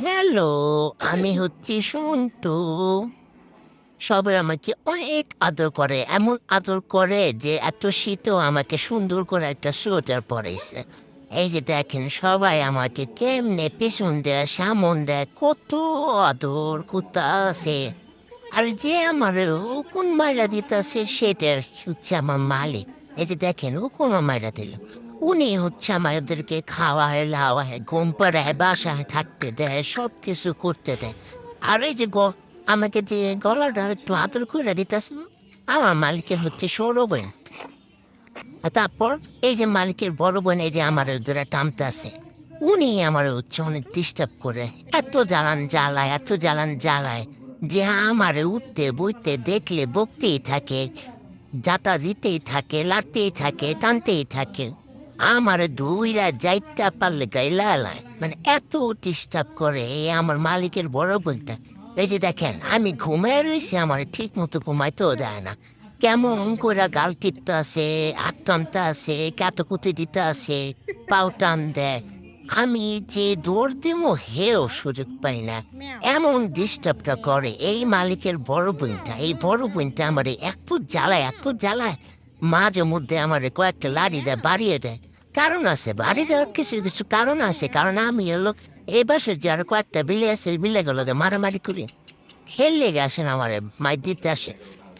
Hello, আমি হচ্ছি সন্টু। সবাই আমাকে অনেক আদর করে, এমন আদর করে যে এত শীতেও আমাকে সুন্দর করে একটা সোয়েটার পরাইছে। এই যে দেখেন সবাই আমাকে কেমনে পেছন দেয়, সামন দেয়, কত আদর করতাছে। আর যে আমার কোন মাইরা দিতেছে সেটা হচ্ছে আমার মালিক। এই যে দেখেন ও কোনো মাইরা দিল, উনি হচ্ছে আমাদেরকে খাওয়ায় লাওয়ায় ঘুম পাড়ায় বাসায় থাকতে দেয়, সব কিছু করতে দেয়। আর এই যে আমাকে যে গলাটা একটু আদর করে দিতেছে, আমার মালিকের হচ্ছে সৌরভ। আর তারপর এই যে মালিকের বড় বোন এই যে আমার ধরে টানতেছে, উনি আমার হচ্ছে অনেক ডিস্টার্ব করে, এত জ্বালান জ্বালায় যে আমার উঠতে বইতে দেখলে বকতেই থাকে, যাতা দিতেই থাকে, লাড়তেই থাকে, টানতেই থাকে। আমার দুইরা যাইতে পারলে গাইলা লায়, মানে এত ডিস্টার্ব করে এই আমার মালিকের বড় বোনটা। এই যে দেখেন আমি ঘুমায় রয়েছি, আমার ঠিক মতো ঘুমাইতেও দেয় না। কেমন করে গাল টিপতে আছে, হাত টানতে আছে, কাতুকুতি দিতে আছে, পাও টান দেয়। আমি যে দৌড় দেবো হেও সুযোগ পাই না। এমন ডিস্টার্বটা করে এই মালিকের বড় বোনটা। এই বড় বোনটা আমার এত জ্বালায় মাঝে মধ্যে আমার কয়েকটা লাড়ি দেয়, বাড়িয়ে দেয়। কারণ আছে, বাড়ি দেওয়ার কিছু কিছু কারণ আছে। কারণ আমি হলো এই বাসার যে আরো কয়েকটা বিলে আছে, বিলেগুলোকে মারামারি করি, খেললে আসেন আমার মাই দিতে আসে।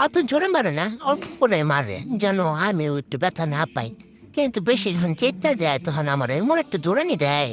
অত জোরে মারে না, অল্প করে মারে যেন আমি একটু ব্যথা না পাই। কিন্তু বেশি যখন চেতা দেয় তখন আমার এমন একটা জোরানি দেয়।